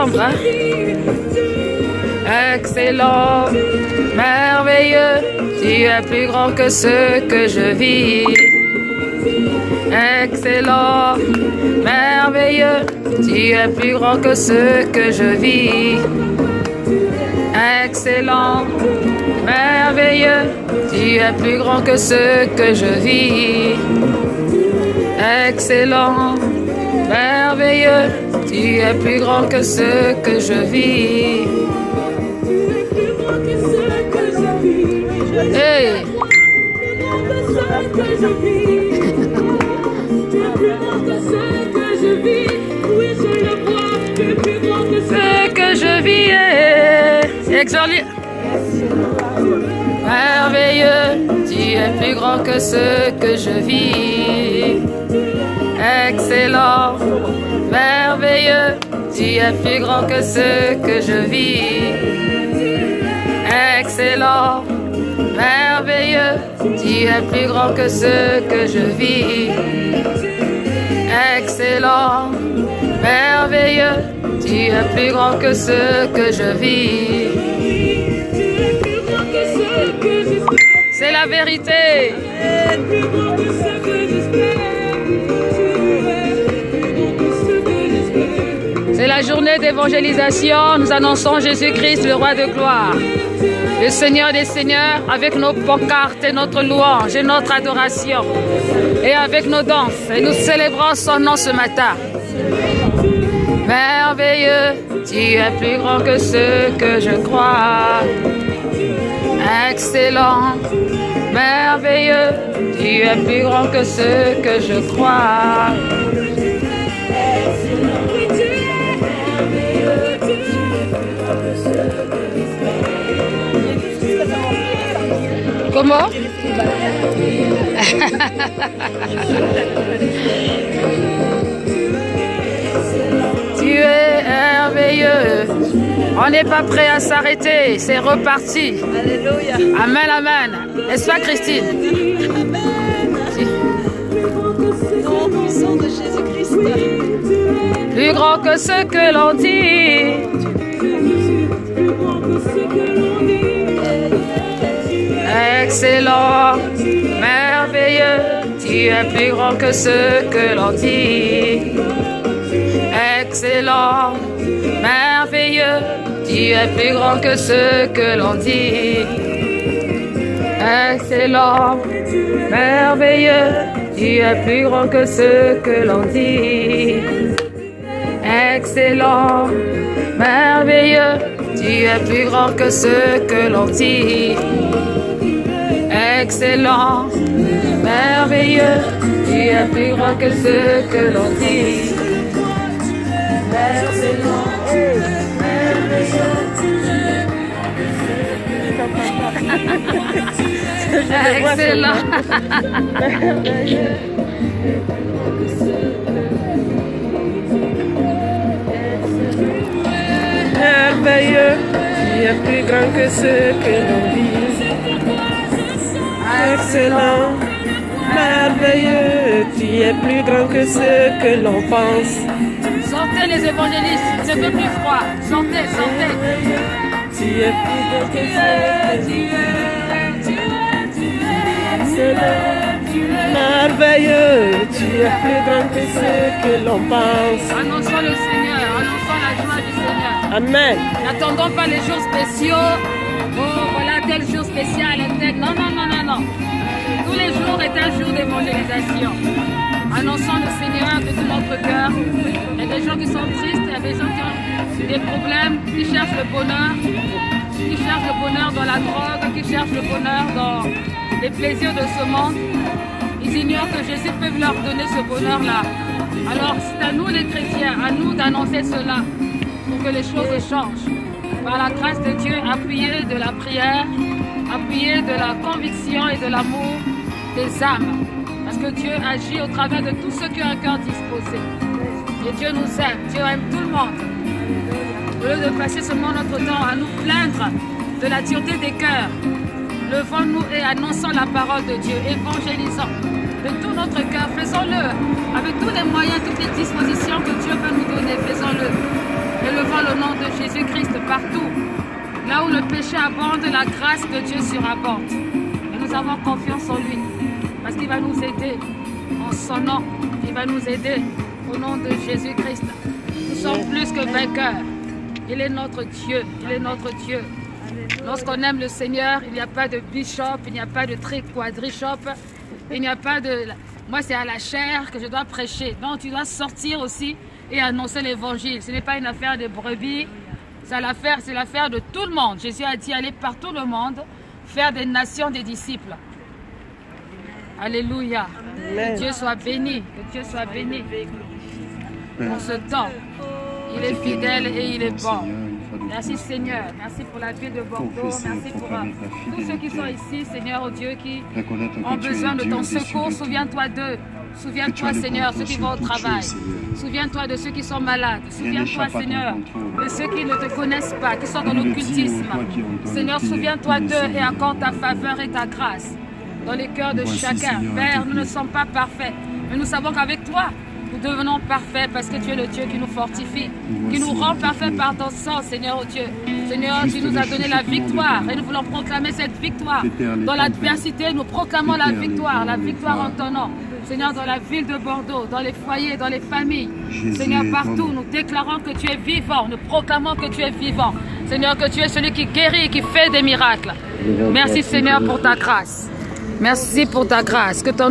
chambre. Hein? Excellent, merveilleux, tu es plus grand que ce que je vis. Excellent, merveilleux, tu es plus grand que ce que je vis. Excellent, merveilleux, tu es plus grand que ce que je vis. Excellent, merveilleux, tu es plus grand que ce que je vis. Hey! Ce que je vis est exalté. Merveilleux, tu es plus grand que ce que je vis. Excellent, merveilleux, tu es plus grand que ce que je vis. Excellent, merveilleux, tu es plus grand que ce que je vis. Excellent, merveilleux, tu es plus grand que ce que je vis. C'est la vérité. C'est la journée d'évangélisation. Nous annonçons Jésus-Christ, le roi de gloire. Le Seigneur des Seigneurs, avec nos pancartes et notre louange et notre adoration. Et avec nos danses. Et nous célébrons son nom ce matin. Merveilleux, tu es plus grand que ce que je crois. Excellent, merveilleux, tu es plus grand que ce que je crois. Comment? Tu es merveilleux. On n'est pas prêt à s'arrêter. C'est reparti. Alléluia. Amen, amen. N'est-ce pas, Christine? Nom puissant de Jésus-Christ. Plus grand que ce que l'on dit. Excellent, merveilleux, tu es plus grand que ce que l'on dit. Excellent, merveilleux, tu es plus grand que ce que l'on dit. Excellent, merveilleux, tu es plus grand que ce que l'on dit. Excellent, merveilleux, tu es plus grand que ce que l'on dit. Excellent, merveilleux, tu es plus grand que ce que l'on dit. Excellent, merveilleux, excellent. Merveilleux, tu es plus grand que ce que l'on vit. Excellent, merveilleux, tu es plus grand que ce que l'on pense. Sentez les évangélistes, il ne fait plus froid. Sentez, sentez. Tu es plus grand que ce que tu es. Excellent, merveilleux, tu es plus grand que ce que l'on pense. Annonçons le Seigneur, annonçons la joie du Seigneur. Amen. N'attendons pas les jours spéciaux. Oh, voilà tel jour spécial, tel. Non, non, non, non, non. Tous les jours est un jour d'évangélisation. Annonçons le Seigneur de tout notre cœur. Il y a des gens qui sont tristes, il y a des gens qui ont des problèmes, qui cherchent le bonheur, dans la drogue, qui cherchent le bonheur dans les plaisirs de ce monde. Ils ignorent que Jésus peut leur donner ce bonheur-là. Alors c'est à nous les chrétiens, à nous d'annoncer cela pour que les choses changent. Par la grâce de Dieu, appuyé de la prière, appuyé de la conviction et de l'amour des âmes. Parce que Dieu agit au travers de tous ceux qui ont un cœur disposé. Et Dieu nous aime, Dieu aime tout le monde. Au lieu de passer seulement notre temps à nous plaindre de la dureté des cœurs, levons-nous et annonçons la parole de Dieu, évangélisons de tout notre cœur, faisons-le avec tous les moyens, toutes les dispositions que Dieu veut nous donner, faisons-le. Élevons le nom de Jésus-Christ partout. Là où le péché abonde, la grâce de Dieu surabonde. Et nous avons confiance en lui. Parce qu'il va nous aider en son nom. Il va nous aider au nom de Jésus-Christ. Nous sommes plus que vainqueurs. Il est notre Dieu. Il est notre Dieu. Lorsqu'on aime le Seigneur, il n'y a pas de bishop, il n'y a pas de quadrishop, il n'y a pas de... Moi, c'est à la chair que je dois prêcher. Donc, tu dois sortir aussi et annoncer l'évangile. Ce n'est pas une affaire de brebis, c'est l'affaire de tout le monde. Jésus a dit aller par tout le monde, faire des nations des disciples. Alléluia. Amen. Que Dieu soit béni. Que Dieu soit béni. Pour ce temps, il est fidèle et il est bon. Merci Seigneur, merci pour la ville de Bordeaux, merci pour tous ceux qui sont ici, Seigneur, oh Dieu, qui ont besoin de ton secours. Souviens-toi d'eux. Souviens-toi, Seigneur, ceux qui vont au travail. Souviens-toi de ceux qui sont malades. Souviens-toi, Seigneur, de ceux qui ne te connaissent pas, qui sont dans l'occultisme. Seigneur, souviens-toi d'eux et accorde ta faveur et ta grâce dans les cœurs de chacun. Père, nous ne sommes pas parfaits, mais nous savons qu'avec toi, nous devenons parfaits parce que tu es le Dieu qui nous fortifie, qui nous rend parfaits par ton sang, Seigneur, oh Dieu. Seigneur, tu nous as donné la victoire et nous voulons proclamer cette victoire. Dans l'adversité, nous proclamons la victoire en ton nom. Seigneur, dans la ville de Bordeaux, dans les foyers, dans les familles. Seigneur, partout, nous déclarons que tu es vivant, nous proclamons que tu es vivant. Seigneur, que tu es celui qui guérit, qui fait des miracles. Merci Seigneur pour ta grâce. Merci pour ta grâce. Que ton